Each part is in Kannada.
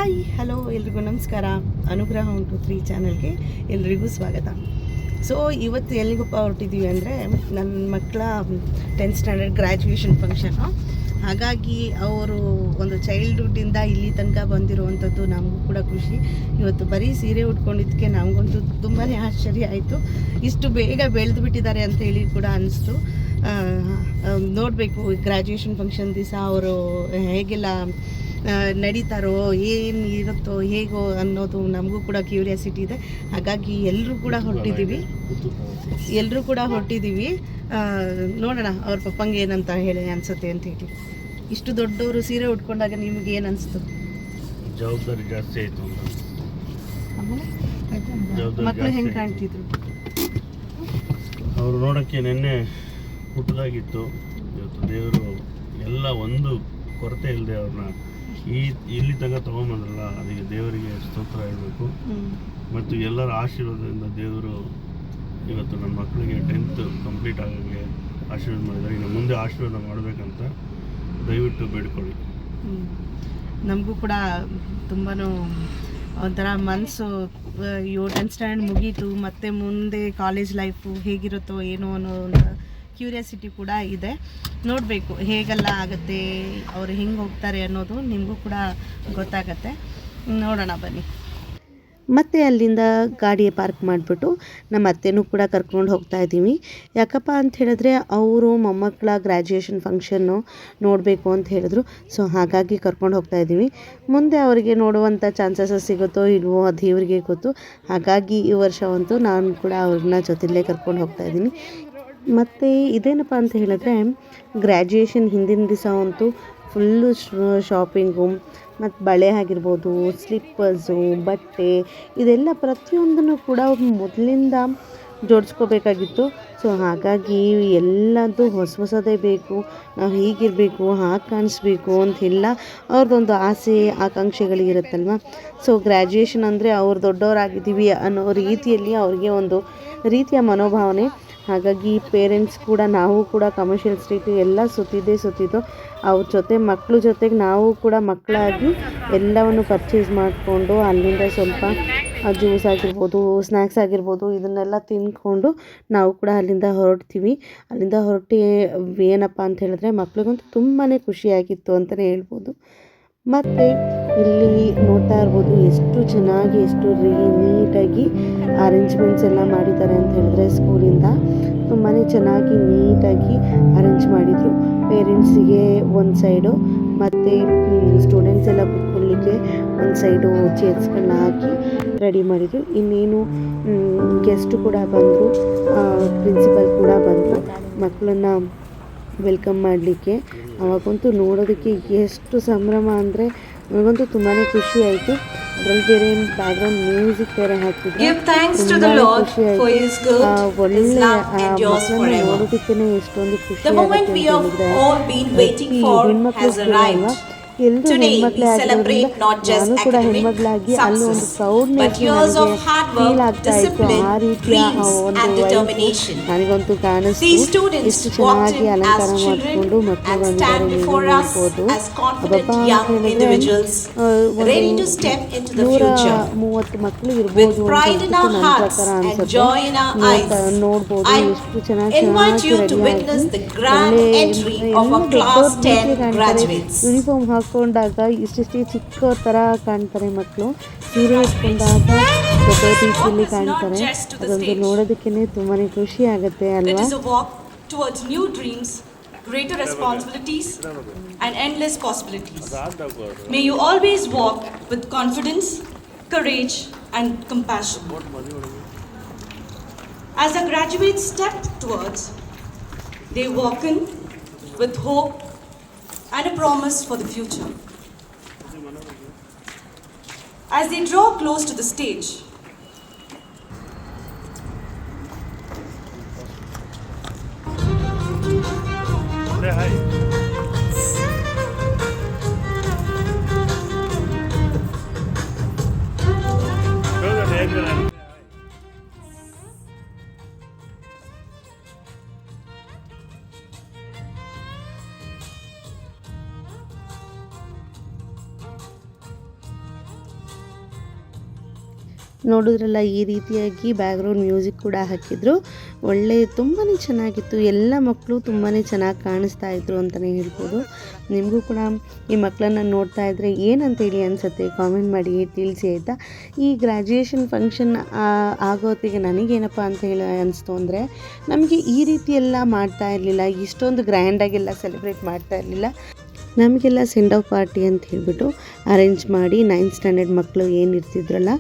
ಹಾಯ್ ಹಲೋ ಎಲ್ರಿಗೂ ನಮಸ್ಕಾರ. ಅನುಗ್ರಹ 123 ಚಾನಲ್ಗೆ ಎಲ್ರಿಗೂ ಸ್ವಾಗತ. ಸೊ ಇವತ್ತು ಎಲ್ಲಿಗಪ್ಪ ಹೊರಟಿದ್ದೀವಿ ಅಂದರೆ ನನ್ನ ಮಕ್ಕಳ 10th ಸ್ಟ್ಯಾಂಡರ್ಡ್ ಗ್ರ್ಯಾಜುಯೇಷನ್ ಫಂಕ್ಷನ್ನು. ಹಾಗಾಗಿ ಅವರು ಒಂದು ಚೈಲ್ಡ್ಹುಡ್ಡಿಂದ ಇಲ್ಲಿ ತನಕ ಬಂದಿರುವಂಥದ್ದು ನಮಗೂ ಕೂಡ ಖುಷಿ. ಇವತ್ತು ಬರೀ ಸೀರೆ ಉಟ್ಕೊಂಡಿದ್ದಕ್ಕೆ ನಮಗಂತೂ ತುಂಬಾ ಆಶ್ಚರ್ಯ ಆಯಿತು. ಇಷ್ಟು ಬೇಗ ಬೆಳೆದು ಬಿಟ್ಟಿದ್ದಾರೆ ಅಂತ ಹೇಳಿ ಕೂಡ ಅನಿಸ್ತು. ನೋಡಬೇಕು ಗ್ರ್ಯಾಜುಯೇಷನ್ ಫಂಕ್ಷನ್ ದಿವಸ ಅವರು ಹೇಗೆಲ್ಲ ನಡೀತಾರೋ, ಏನು ಇರುತ್ತೋ ಹೇಗೋ ಅನ್ನೋದು ನಮಗೂ ಕೂಡ ಕ್ಯೂರಿಯಾಸಿಟಿ ಇದೆ. ಹಾಗಾಗಿ ಎಲ್ಲರೂ ಕೂಡ ಹೊರಟಿದ್ದೀವಿ. ನೋಡೋಣ ಅವ್ರ ಪಪ್ಪಂಗೆ ಏನಂತ ಹೇಳಿ ಅನಿಸುತ್ತೆ ಅಂತ ಹೇಳಿ. ಇಷ್ಟು ದೊಡ್ಡವರು ಸೀರೆ ಉಟ್ಕೊಂಡಾಗ ನಿಮ್ಗೆ ಏನು ಅನಿಸ್ತು? ಜವಾಬ್ದಾರಿ ಜಾಸ್ತಿ ಆಯಿತು. ಆಮೇಲೆ ಮಕ್ಕಳು ಹೆಂಗೆ ಕಾಣ್ತಿದ್ರು ಅವರು ನೋಡೋಕ್ಕೆ ನಿನ್ನೆ ಹುಟ್ಟದಾಗಿತ್ತು. ಇವತ್ತು ದೇವರು ಎಲ್ಲ ಒಂದು ಕೊರತೆ ಇಲ್ಲದೆ ಅವ್ರನ್ನ ಇಲ್ಲಿ ತನಕ ತೊಗೊಂಬಂದ್ರಲ್ಲ, ಅದಕ್ಕೆ ದೇವರಿಗೆ ಸ್ತೋತ್ರ ಹೇಳಬೇಕು. ಮತ್ತು ಎಲ್ಲರ ಆಶೀರ್ವಾದದಿಂದ ದೇವರು ಇವತ್ತು ನನ್ನ ಮಕ್ಕಳಿಗೆ 10th ಕಂಪ್ಲೀಟ್ ಆಗೋಕ್ಕೆ ಆಶೀರ್ವಾದ ಮಾಡಿದ್ದಾರೆ. ಇನ್ನು ಮುಂದೆ ಆಶೀರ್ವಾದ ಮಾಡಬೇಕಂತ ದಯವಿಟ್ಟು ಬೇಡ್ಕೊಳ್ಳಿ. ನಮಗೂ ಕೂಡ ತುಂಬಾ ಒಂಥರ ಮನಸ್ಸು 10th ಸ್ಟ್ಯಾಂಡರ್ಡ್ ಮುಗೀತು, ಮತ್ತು ಮುಂದೆ ಕಾಲೇಜ್ ಲೈಫು ಹೇಗಿರುತ್ತೋ ಏನೋ ಅನ್ನೋ ಒಂದು ಕ್ಯೂರಿಯಾಸಿಟಿ ಕೂಡ ಇದೆ. ನೋಡಬೇಕು ಹೇಗೆಲ್ಲ ಆಗುತ್ತೆ, ಅವರು ಹೆಂಗೆ ಹೋಗ್ತಾರೆ ಅನ್ನೋದು ನಿಮಗೂ ಕೂಡ ಗೊತ್ತಾಗತ್ತೆ. ನೋಡೋಣ ಬನ್ನಿ. ಮತ್ತು ಅಲ್ಲಿಂದ ಗಾಡಿ ಪಾರ್ಕ್ ಮಾಡಿಬಿಟ್ಟು ನಮ್ಮ ಅತ್ತೆನೂ ಕೂಡ ಕರ್ಕೊಂಡು ಹೋಗ್ತಾ ಇದ್ದೀವಿ. ಯಾಕಪ್ಪ ಅಂತ ಹೇಳಿದ್ರೆ ಅವರು ಮೊಮ್ಮಕ್ಕಳ ಗ್ರ್ಯಾಜುಯೇಷನ್ ಫಂಕ್ಷನ್ನು ನೋಡಬೇಕು ಅಂತ ಹೇಳಿದ್ರು. ಸೊ ಹಾಗಾಗಿ ಕರ್ಕೊಂಡು ಹೋಗ್ತಾ ಇದ್ದೀವಿ. ಮುಂದೆ ಅವರಿಗೆ ನೋಡುವಂಥ ಚಾನ್ಸಸ್ ಸಿಗುತ್ತೋ ಇಲ್ವೋ ಅದು ಇವರಿಗೆ ಗೊತ್ತು. ಹಾಗಾಗಿ ಈ ವರ್ಷವಂತೂ ನಾನು ಕೂಡ ಅವ್ರನ್ನ ಜೊತೆಯಲ್ಲೇ ಕರ್ಕೊಂಡು ಹೋಗ್ತಾ ಇದ್ದೀನಿ. ಮತ್ತು ಇದೇನಪ್ಪ ಅಂತ ಹೇಳಿದ್ರೆ ಗ್ರ್ಯಾಜುಯೇಷನ್ ಹಿಂದಿನ ದಿವಸ ಅಂತೂ ಫುಲ್ಲು ಶಾಪಿಂಗು ಮತ್ತು ಬಳೆ ಆಗಿರ್ಬೋದು, ಸ್ಲಿಪ್ಪರ್ಸು, ಬಟ್ಟೆ, ಇದೆಲ್ಲ ಪ್ರತಿಯೊಂದನ್ನು ಕೂಡ ಮೊದಲಿಂದ ಜೋಡಿಸ್ಕೋಬೇಕಾಗಿತ್ತು. ಸೊ ಹಾಗಾಗಿ ಎಲ್ಲದೂ ಹೊಸದೇ ಬೇಕು, ನಾವು ಹೀಗಿರಬೇಕು, ಹಾಗೆ ಕಾಣಿಸ್ಬೇಕು ಅಂತೆಲ್ಲ ಅವ್ರದ್ದೊಂದು ಆಸೆ ಆಕಾಂಕ್ಷೆಗಳಿರುತ್ತಲ್ವ. ಸೊ ಗ್ರ್ಯಾಜುಯೇಷನ್ ಅಂದರೆ ಅವ್ರು ದೊಡ್ಡವರಾಗಿದ್ದೀವಿ ಅನ್ನೋ ರೀತಿಯಲ್ಲಿ ಅವ್ರಿಗೆ ಒಂದು ರೀತಿಯ ಮನೋಭಾವನೆ. ಹಾಗಾಗಿ ಪೇರೆಂಟ್ಸ್ ಕೂಡ ನಾವು ಕೂಡ ಕಮರ್ಷಿಯಲ್ ಸ್ಟ್ರೀಟ್ ಎಲ್ಲ ಸುತ್ತಿದ್ದು ಅವ್ರ ಮಕ್ಕಳ ಜೊತೆಗೆ ನಾವು ಕೂಡ ಮಕ್ಕಳಾಗಿ ಎಲ್ಲವನ್ನು ಪರ್ಚೇಸ್ ಮಾಡಿಕೊಂಡು ಅಲ್ಲಿಂದ ಸ್ವಲ್ಪ ಜ್ಯೂಸ್ ಆಗಿರ್ಬೋದು, ಸ್ನ್ಯಾಕ್ಸ್ ಆಗಿರ್ಬೋದು, ಇದನ್ನೆಲ್ಲ ತಿಂದ್ಕೊಂಡು ನಾವು ಕೂಡ ಅಲ್ಲಿಂದ ಹೊರಡ್ತೀವಿ. ಅಲ್ಲಿಂದ ಹೊರಟಿ ಏನಪ್ಪ ಅಂತ ಹೇಳಿದ್ರೆ ಮಕ್ಳಿಗಂತೂ ತುಂಬಾ ಖುಷಿಯಾಗಿತ್ತು ಅಂತಲೇ ಹೇಳ್ಬೋದು. ಮತ್ತು ಇಲ್ಲಿ ನೋಡ್ತಾ ಇರ್ಬೋದು ಎಷ್ಟು ಚೆನ್ನಾಗಿ ಎಷ್ಟು ನೀಟಾಗಿ ಅರೇಂಜ್ಮೆಂಟ್ಸ್ ಎಲ್ಲ ಮಾಡಿದ್ದಾರೆ ಅಂತ ಹೇಳಿದ್ರೆ ಸ್ಕೂಲಿಂದ ತುಂಬಾ ಚೆನ್ನಾಗಿ ನೀಟಾಗಿ ಅರೇಂಜ್ ಮಾಡಿದರು. ಪೇರೆಂಟ್ಸಿಗೆ ಒಂದು ಸೈಡು ಮತ್ತು ಸ್ಟೂಡೆಂಟ್ಸ್ ಎಲ್ಲ ಕೂತ್ಕೊಳ್ಳಿಕ್ಕೆ ಒಂದು ಸೈಡು ಚೇರ್ಸ್ಗಳನ್ನ ಹಾಕಿ ರೆಡಿ ಮಾಡಿದರು. ಇನ್ನೇನು ಗೆಸ್ಟು ಕೂಡ ಬಂದರು, ಪ್ರಿನ್ಸಿಪಲ್ ಕೂಡ ಬಂದರು ಮಕ್ಕಳನ್ನ ವೆಲ್ಕಮ್ ಮಾಡಲಿಕ್ಕೆ. ಅವಾಗಂತೂ ನೋಡೋದಕ್ಕೆ ಎಷ್ಟು ಸಂಭ್ರಮ ಅಂದರೆ ನನಗಂತೂ ತುಂಬಾ ಖುಷಿ ಆಯಿತು. ಅದರಲ್ಲಿ ಬೇರೆ ಬ್ಯಾಕ್ಗ್ರೌಂಡ್ ಮ್ಯೂಸಿಕ್ ಬೇರೆ ಹಾಕಿದ್ರು, ತುಂಬಾ ಖುಷಿ ಆಯಿತು. ಒಳ್ಳೆ ಮಕ್ಕಳನ್ನ ನೋಡೋದಕ್ಕೇ ಎಷ್ಟೊಂದು ಖುಷಿ ಆಗುತ್ತೆ ಅಂತ ಹೇಳಿದ್ರೆ ಹೆಣ್ಮಕ್ಳು ಅಲ್ವಾ, ಎಲ್ಲರೂ ಹೆಣ್ಮಕ್ಳೇ ಆಗಿರೋದ್ರಿಂದ ನಾನು ಕೂಡ ಹೆಣ್ಮಗಳಾಗಿ ಅಲ್ಲಿ ಒಂದು ಪ್ರೌಡ್ನೆಸ್ ನನಗೆ ಫೀಲ್ ಆಗ್ತಾ ಇತ್ತು. ಆ ರೀತಿಯ ಒಂದು ವಯಸ್ಸು ನನಗಂತೂ ಕಾಣಿಸ್ತು. ಎಷ್ಟು ಚೆನ್ನಾಗಿ ಅಲಂಕಾರ ಮಾಡಿಕೊಂಡು ಮಕ್ಕಳು ಬಂದಿದ್ದಾರೆ ನೀವು ನೋಡ್ಬೋದು. ಹಬ್ಬ ಅಂತ ಹೇಳಿದ್ರೆ 130 ಮಕ್ಕಳು ಇರ್ಬೋದು ಅಂತ ನನ್ನ ಪ್ರಕಾರ ಅನ್ಸುತ್ತೆ. ನೋಡ್ಬೋದು ಎಷ್ಟು ಚೆನ್ನಾಗಿ ಕಾಣ್ತಾರೆ. ಯೂನಿಫಾರ್ಮ್ ಹಾಕೊಂಡಾಗ ಇಷ್ಟಿಷ್ಟೇ ಚಿಕ್ಕವ್ರ ಥರ ಕಾಣ್ತಾರೆ ಮಕ್ಕಳು, ಸೀರೆ ಉಟ್ಕೊಂಡಾಗ ದೊಡ್ಡ ರೀತಿಯಲ್ಲಿ ಕಾಣ್ತಾರೆ. ಅದೊಂದು ನೋಡೋದಕ್ಕೇ ತುಂಬಾ ಖುಷಿ ಆಗುತ್ತೆ ಅಲ್ವಾ. Greater responsibilities and endless possibilities. May you always walk with confidence, courage and compassion. As the graduates step towards, they walk in with hope and a promise for the future. As they draw close to the stage, Hi. ನೋಡಿದ್ರಲ್ಲ, ಈ ರೀತಿಯಾಗಿ ಬ್ಯಾಕ್ಗ್ರೌಂಡ್ ಮ್ಯೂಸಿಕ್ ಕೂಡ ಹಾಕಿದ್ರು. ತುಂಬಾ ಚೆನ್ನಾಗಿತ್ತು. ಎಲ್ಲ ಮಕ್ಕಳು ತುಂಬಾ ಚೆನ್ನಾಗಿ ಕಾಣಿಸ್ತಾ ಇದ್ರು ಅಂತಲೇ ಹೇಳ್ಬೋದು. ನಿಮಗೂ ಕೂಡ ಈ ಮಕ್ಕಳನ್ನ ನೋಡ್ತಾ ಇದ್ದರೆ ಏನಂತೇಳಿ ಅನಿಸುತ್ತೆ ಕಾಮೆಂಟ್ ಮಾಡಿ ತಿಳಿಸಿ ಆಯಿತಾ. ಈ ಗ್ರ್ಯಾಜುಯೇಷನ್ ಫಂಕ್ಷನ್ ಆಗೋತ್ತಿಗೆ ನನಗೇನಪ್ಪ ಅಂತ ಹೇಳಿ ಅನಿಸ್ತು ಅಂದರೆ, ನಮಗೆ ಈ ರೀತಿ ಎಲ್ಲ ಮಾಡ್ತಾ ಇರಲಿಲ್ಲ, ಇಷ್ಟೊಂದು ಗ್ರ್ಯಾಂಡಾಗೆಲ್ಲ ಸೆಲೆಬ್ರೇಟ್ ಮಾಡ್ತಾ ಇರಲಿಲ್ಲ. ನಮಗೆಲ್ಲ ಸೆಂಡ್ ಆಫ್ ಪಾರ್ಟಿ ಅಂತ ಹೇಳಿಬಿಟ್ಟು ಅರೇಂಜ್ ಮಾಡಿ 9th ಸ್ಟ್ಯಾಂಡರ್ಡ್ ಮಕ್ಕಳು ಏನಿರ್ತಿದ್ರಲ್ಲ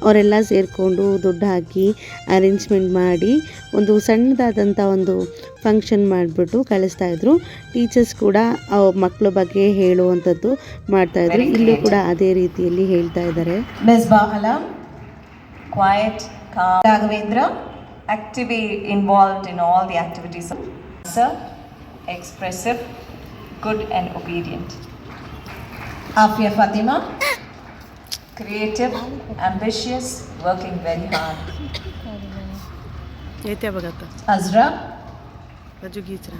ಅವರೆಲ್ಲ ಸೇರಿಕೊಂಡು ದುಡ್ಡು ಹಾಕಿ ಅರೇಂಜ್ಮೆಂಟ್ ಮಾಡಿ ಒಂದು ಸಣ್ಣದಾದಂಥ ಒಂದು ಫಂಕ್ಷನ್ ಮಾಡಿಬಿಟ್ಟು ಕಳಿಸ್ತಾಯಿದ್ರು. ಟೀಚರ್ಸ್ ಕೂಡ ಮಕ್ಕಳ ಬಗ್ಗೆ ಹೇಳುವಂಥದ್ದು ಮಾಡ್ತಾಯಿದ್ರು. ಇಲ್ಲೂ ಕೂಡ ಅದೇ ರೀತಿಯಲ್ಲಿ ಹೇಳ್ತಾ ಇದ್ದಾರೆ. Misbah Alam, quiet, calm. Raghavendra, actively involved in all the activities. Sir, expressive, good and obedient. Afia Fatima, creative, ambitious, working very hard. Azra,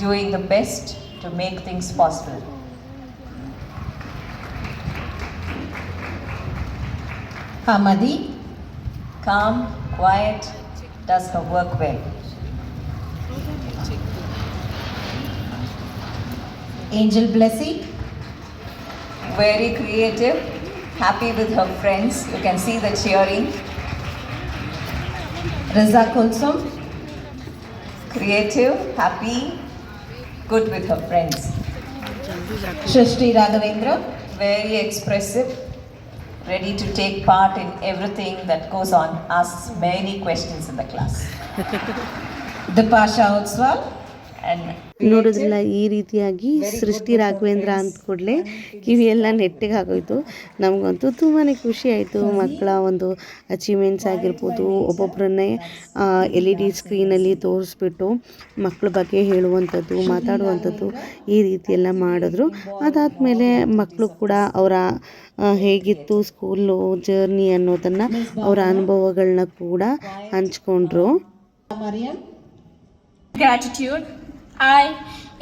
doing the best to make things possible. Hamadi, calm, quiet, does her work well. Angel Blessing, very creative, happy with her friends. You can see the cheering. Raza Kulsum, creative, happy, good with her friends. Shrishti Raghavendra, very expressive, ready to take part in everything that goes on, asks many questions in the class. Dipasha Utswal, and ನೋಡೋದಿಲ್ಲ, ಈ ರೀತಿಯಾಗಿ ಸೃಷ್ಟಿ ರಾಘವೇಂದ್ರ ಅಂದ ಕೂಡಲೇ ಕಿವಿಯೆಲ್ಲ ನೆಟ್ಟಿಗೆ ಆಗೋಯ್ತು. ನಮಗಂತೂ ತುಂಬಾ ಖುಷಿ ಆಯಿತು. ಮಕ್ಕಳ ಒಂದು ಅಚೀವ್ಮೆಂಟ್ಸ್ ಆಗಿರ್ಬೋದು, ಒಬ್ಬೊಬ್ಬರನ್ನೇ LED ಸ್ಕ್ರೀನಲ್ಲಿ ತೋರಿಸ್ಬಿಟ್ಟು ಮಕ್ಕಳ ಬಗ್ಗೆ ಹೇಳುವಂಥದ್ದು, ಮಾತಾಡುವಂಥದ್ದು, ಈ ರೀತಿಯೆಲ್ಲ ಮಾಡಿದ್ರು. ಅದಾದಮೇಲೆ ಮಕ್ಕಳು ಕೂಡ ಅವರ ಹೇಗಿತ್ತು ಸ್ಕೂಲು ಜರ್ನಿ ಅನ್ನೋದನ್ನು, ಅವರ ಅನುಭವಗಳನ್ನ ಕೂಡ ಹಂಚ್ಕೊಂಡ್ರು. Gratitude. I,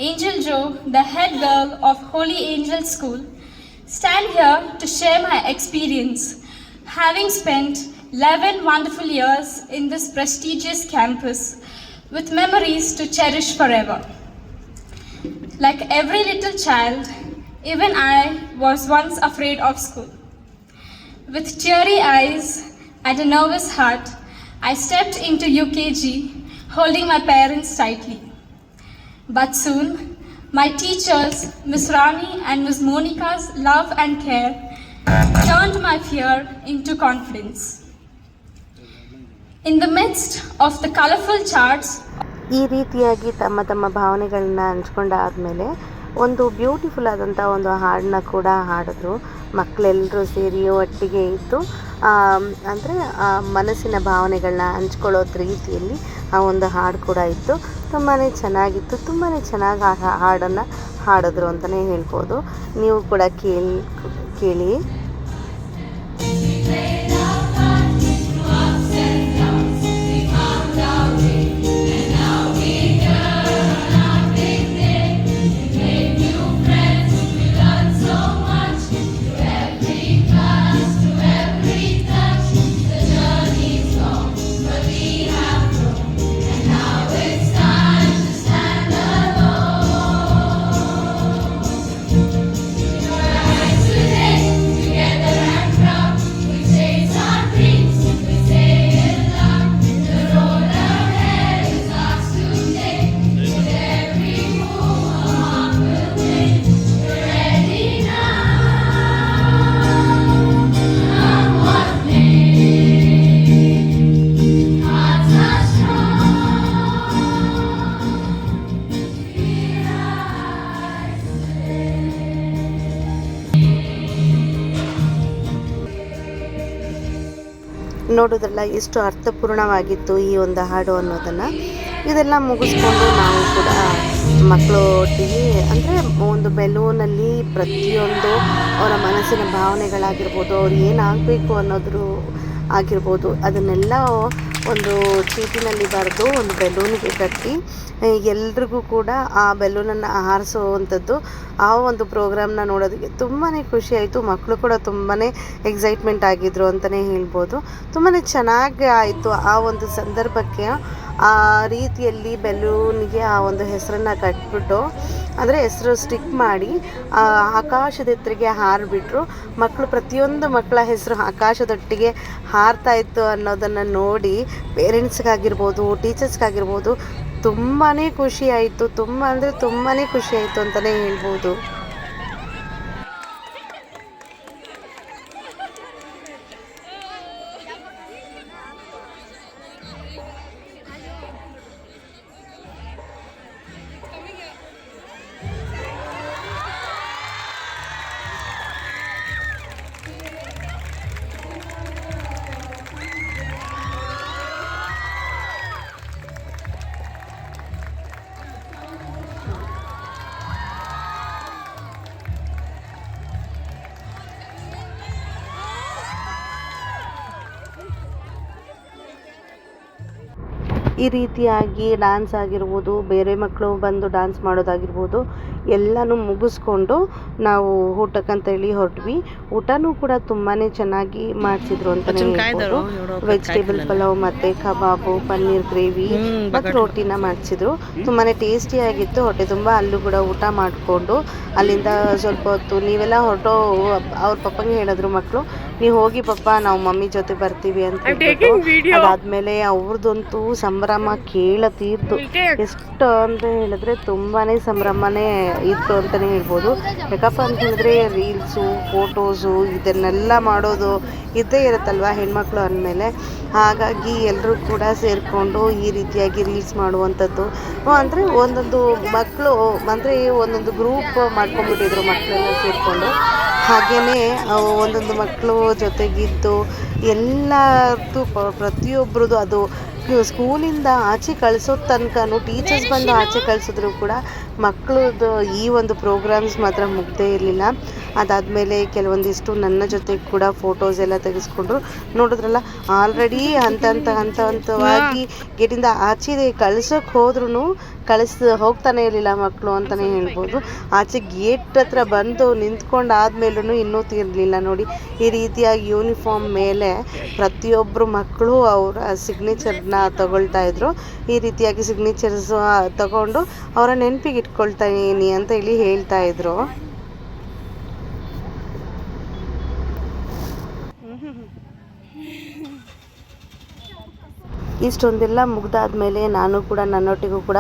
Angel Jo, the head girl of Holy Angel School, stand here to share my experience, having spent 11 wonderful years in this prestigious campus with memories to cherish forever. Like every little child, even I was once afraid of school. With teary eyes and a nervous heart, I stepped into UKG, holding my parents tightly. But soon, my teachers, Miss Rani and Miss Monica's love and care turned my fear into confidence. In the midst of the colorful charts, ಈ ರೀತಿಯಾಗಿ ತಮ್ಮ ತಮ್ಮ ಭಾವನೆಗಳನ್ನ ಹಂಚ್ಕೊಂಡಾದ್ಮೇಲೆ ಒಂದು ಬ್ಯೂಟಿಫುಲ್ ಆದಂಥ ಒಂದು ಹಾಡನ್ನ ಕೂಡ ಹಾಡಿದ್ರು. ಮಕ್ಕಳೆಲ್ಲರೂ ಸೇರಿ ಒಟ್ಟಿಗೆ ಇದ್ದು ಅಂದರೆ ಮನಸ್ಸಿನ ಭಾವನೆಗಳನ್ನ ಹಂಚ್ಕೊಳ್ಳೋದು ರೀತಿಯಲ್ಲಿ ಆ ಒಂದು ಹಾಡು ಕೂಡ ಇತ್ತು. ತುಂಬಾ ಚೆನ್ನಾಗಿತ್ತು. ತುಂಬಾ ಚೆನ್ನಾಗಿ ಹಾಡನ್ನು ಹಾಡಿದ್ರು ಅಂತಲೇ ಹೇಳ್ಬೋದು. ನೀವು ಕೂಡ ಕೇಳಿ. ನೋಡೋದ್ರಲ್ಲ ಎಷ್ಟು ಅರ್ಥಪೂರ್ಣವಾಗಿತ್ತು ಈ ಒಂದು ಹಾಡು ಅನ್ನೋದನ್ನು. ಇದೆಲ್ಲ ಮುಗಿಸ್ಕೊಂಡು ನಾವು ಕೂಡ ಮಕ್ಕಳೊಟ್ಟಿಗೆ ಅಂದರೆ ಒಂದು ಬೆಲೂನಲ್ಲಿ ಪ್ರತಿಯೊಂದು ಅವರ ಮನಸ್ಸಿನ ಭಾವನೆಗಳಾಗಿರ್ಬೋದು, ಅವ್ರು ಏನಾಗಬೇಕು ಅನ್ನೋದ್ರು ಆಗಿರ್ಬೋದು, ಅದನ್ನೆಲ್ಲ ಒಂದು ಚೀಟಿನಲ್ಲಿ ಬರೆದು ಒಂದು ಬೆಲೂನಿಗೆ ಕಟ್ಟಿ ಎಲ್ರಿಗೂ ಕೂಡ ಆ ಬೆಲೂನನ್ನು ಹಾರಿಸುವಂಥದ್ದು ಆ ಒಂದು ಪ್ರೋಗ್ರಾಮ್ನ ನೋಡೋದಕ್ಕೆ ತುಂಬಾ ಖುಷಿ ಆಯಿತು. ಮಕ್ಕಳು ಕೂಡ ತುಂಬಾ ಎಕ್ಸೈಟ್ಮೆಂಟ್ ಆಗಿದ್ರು ಅಂತಲೇ ಹೇಳ್ಬೋದು. ತುಂಬಾ ಚೆನ್ನಾಗಿ ಆಯಿತು ಆ ಒಂದು ಸಂದರ್ಭಕ್ಕೆ. ಆ ರೀತಿಯಲ್ಲಿ ಬೆಲೂನ್ಗೆ ಆ ಒಂದು ಹೆಸರನ್ನು ಕಟ್ಬಿಟ್ಟು ಅಂದರೆ ಹೆಸರು ಸ್ಟಿಕ್ ಮಾಡಿ ಆಕಾಶದ ಎತ್ತರಿಗೆ ಹಾರಿಬಿಟ್ರು. ಮಕ್ಕಳು ಪ್ರತಿಯೊಂದು ಮಕ್ಕಳ ಹೆಸರು ಆಕಾಶದೊಟ್ಟಿಗೆ ಹಾರ್ತಾ ಇತ್ತು ಅನ್ನೋದನ್ನು ನೋಡಿ ಪೇರೆಂಟ್ಸ್ಗಾಗಿರ್ಬೋದು, ಟೀಚರ್ಸ್ಗಾಗಿರ್ಬೋದು ತುಂಬಾ ಖುಷಿ ಆಯಿತು. ತುಂಬ ಅಂದರೆ ತುಂಬಾ ಖುಷಿ ಆಯಿತು ಅಂತಲೇ ಹೇಳ್ಬೋದು. ಈ ರೀತಿಯಾಗಿ ಡ್ಯಾನ್ಸ್ ಆಗಿರ್ಬೋದು, ಬೇರೆ ಮಕ್ಕಳು ಬಂದು ಡ್ಯಾನ್ಸ್ ಮಾಡೋದಾಗಿರ್ಬೋದು ಎಲ್ಲನೂ ಮುಗಿಸ್ಕೊಂಡು ನಾವು ಊಟಕ್ಕಂತೇಳಿ ಹೊರಟ್ವಿ. ಊಟನೂ ಕೂಡ ತುಂಬಾ ಚೆನ್ನಾಗಿ ಮಾಡಿಸಿದ್ರು ಅಂತಲೇ ಹೇಳ್ಬೋದು. ವೆಜಿಟೇಬಲ್ ಪಲಾವ್ ಮತ್ತು ಕಬಾಬು, ಪನ್ನೀರ್ ಗ್ರೇವಿ ಮತ್ತು ರೋಟಿನ ಮಾಡಿಸಿದ್ರು. ತುಂಬಾ ಟೇಸ್ಟಿಯಾಗಿತ್ತು. ಹೊಟ್ಟೆ ತುಂಬ ಅಲ್ಲೂ ಕೂಡ ಊಟ ಮಾಡಿಕೊಂಡು ಅಲ್ಲಿಂದ ಸ್ವಲ್ಪ ಹೊತ್ತು ನೀವೆಲ್ಲ ಹೊರಟೋ ಅವ್ರ ಪಪ್ಪಂಗೆ ಹೇಳಿದ್ರು ಮಕ್ಕಳು, ನೀವು ಹೋಗಿ ಪಪ್ಪ ನಾವು ಮಮ್ಮಿ ಜೊತೆ ಬರ್ತೀವಿ ಅಂತ ಹೇಳ್ಬಿಟ್ಟು. ಅದಾದಮೇಲೆ ಅವ್ರದ್ದಂತೂ ಸಂಭ್ರಮ ಕೇಳತೀರ್ತು. ಎಷ್ಟು ಅಂತ ಹೇಳಿದ್ರೆ ತುಂಬಾ ಸಂಭ್ರಮನೇ ಇತ್ತು ಅಂತಲೇ ಹೇಳ್ಬೋದು. ಯಾಕಪ್ಪ ಅಂತ ಹೇಳಿದ್ರೆ ರೀಲ್ಸು, ಫೋಟೋಸು ಇದನ್ನೆಲ್ಲ ಮಾಡೋದು ಇದ್ದೇ ಇರುತ್ತಲ್ವ ಹೆಣ್ಮಕ್ಳು ಅಂದಮೇಲೆ. ಹಾಗಾಗಿ ಎಲ್ಲರೂ ಕೂಡ ಸೇರಿಕೊಂಡು ಈ ರೀತಿಯಾಗಿ ರೀಲ್ಸ್ ಮಾಡುವಂಥದ್ದು ಅಂದರೆ ಒಂದೊಂದು ಮಕ್ಕಳು ಅಂದರೆ ಒಂದೊಂದು ಗ್ರೂಪ್ ಮಾಡ್ಕೊಂಡ್ಬಿಟ್ಟಿದ್ರು ಮಕ್ಕಳೆಲ್ಲ ಸೇರಿಕೊಂಡು. ಹಾಗೆಯೇ ಒಂದೊಂದು ಮಕ್ಕಳು ಜೊತೆಗಿದ್ದು ಎಲ್ಲರದ್ದು ಪ್ರತಿಯೊಬ್ಬರದ್ದು ಅದು ಸ್ಕೂಲಿಂದ ಆಚೆ ಕಳಿಸೋ ತನಕನೂ ಟೀಚರ್ಸ್ ಬಂದು ಆಚೆ ಕಳಿಸಿದ್ರು ಕೂಡ ಮಕ್ಕಳದ್ದು ಈ ಒಂದು ಪ್ರೋಗ್ರಾಮ್ಸ್ ಮಾತ್ರ ಮುಗ್ದೇ ಇರಲಿಲ್ಲ. ಅದಾದಮೇಲೆ ಕೆಲವೊಂದಿಷ್ಟು ನನ್ನ ಜೊತೆ ಕೂಡ ಫೋಟೋಸ್ ಎಲ್ಲ ತೆಗೆಸ್ಕೊಂಡ್ರು. ನೋಡಿದ್ರಲ್ಲ, ಆಲ್ರೆಡಿ ಹಂತವಾಗಿ ಗೇಟಿಂದ ಆಚೆ ಕಳ್ಸೋಕೆ ಹೋದ್ರೂ ಹೋಗ್ತಾನೆ ಇರಲಿಲ್ಲ ಮಕ್ಕಳು ಅಂತಲೇ ಹೇಳ್ಬೋದು. ಆಚೆ ಗೇಟ್ ಹತ್ರ ಬಂದು ನಿಂತ್ಕೊಂಡು ಆದಮೇಲೂ ಇನ್ನೂ ತೀರಲಿಲ್ಲ ನೋಡಿ. ಈ ರೀತಿಯಾಗಿ ಯೂನಿಫಾರ್ಮ್ ಮೇಲೆ ಪ್ರತಿಯೊಬ್ಬರು ಮಕ್ಕಳು ಅವರ ಸಿಗ್ನೇಚರ್ನ ತಗೊಳ್ತಾ ಇದ್ರು. ಈ ರೀತಿಯಾಗಿ ಸಿಗ್ನೇಚರ್ಸ್ ತಗೊಂಡು ಅವರ ನೆನಪಿಗೆ ಇಟ್ಕೊಳ್ತೀನಿ ಅಂತ ಹೇಳಿ ಹೇಳ್ತಾ ಇದ್ರು. ಇಷ್ಟೊಂದೆಲ್ಲ ಮುಗ್ದಾದ್ಮೇಲೆ ನಾನು ಕೂಡ ನನ್ನೊಟ್ಟಿಗೂ ಕೂಡ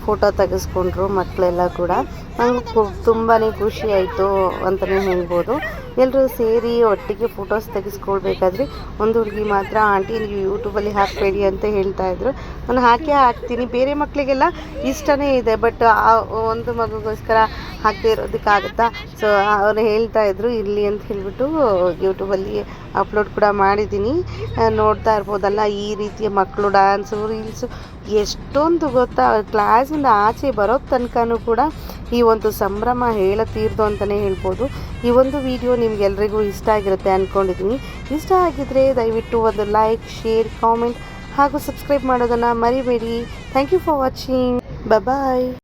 ಫೋಟೋ ತೆಗೆಸ್ಕೊಂಡ್ರು ಮಕ್ಕಳೆಲ್ಲ ಕೂಡ. ನಂಗೆ ತುಂಬಾ ಖುಷಿ ಆಯಿತು ಅಂತಲೇ ಹೇಳ್ಬೋದು. ಎಲ್ಲರೂ ಸೇರಿ ಒಟ್ಟಿಗೆ ಫೋಟೋಸ್ ತೆಗೆಸ್ಕೊಳ್ಬೇಕಾದ್ರೆ ಒಂದು ಹುಡುಗಿ ಮಾತ್ರ, ಆಂಟಿ ನೀವು ಯೂಟ್ಯೂಬಲ್ಲಿ ಹಾಕಬೇಡಿ ಅಂತ ಹೇಳ್ತಾಯಿದ್ರು. ನಾನು ಹಾಕ್ತೀನಿ, ಬೇರೆ ಮಕ್ಕಳಿಗೆಲ್ಲ ಇಷ್ಟನೇ ಇದೆ, ಬಟ್ ಆ ಒಂದು ಮಗುಗೋಸ್ಕರ ಹಾಕದೇ ಇರೋದಕ್ಕಾಗುತ್ತಾ? ಸೊ ಅವ್ರು ಹೇಳ್ತಾಯಿದ್ರು ಇರಲಿ ಅಂತ ಹೇಳಿಬಿಟ್ಟು ಯೂಟ್ಯೂಬಲ್ಲಿ ಅಪ್ಲೋಡ್ ಕೂಡ ಮಾಡಿದ್ದೀನಿ. ನೋಡ್ತಾ ಇರ್ಬೋದಲ್ಲ, ಈ ರೀತಿಯ ಮಕ್ಕಳು ಡ್ಯಾನ್ಸು, ರೀಲ್ಸು ಎಷ್ಟೊಂದು ಗೊತ್ತಾ. ಕ್ಲಾಸಿಂದ ಆಚೆ ಬರೋ ತನಕನೂ ಕೂಡ ಈ ಒಂದು ಸಂಭ್ರಮ ಹೇಳತೀರ್ದು ಅಂತಲೇ ಹೇಳ್ಬೋದು. ಈ ಒಂದು ವಿಡಿಯೋ ನಿಮ್ಗೆಲ್ರಿಗೂ ಇಷ್ಟ ಆಗಿರುತ್ತೆ ಅಂದ್ಕೊಂಡಿದ್ದೀನಿ. ಇಷ್ಟ ಆಗಿದ್ರೆ ದಯವಿಟ್ಟು ಒಂದು ಲೈಕ್, ಶೇರ್, ಕಾಮೆಂಟ್ ಹಾಗೂ ಸಬ್ಸ್ಕ್ರೈಬ್ ಮಾಡೋದನ್ನು ಮರಿಬೇಡಿ. Thank you for watching. Bye.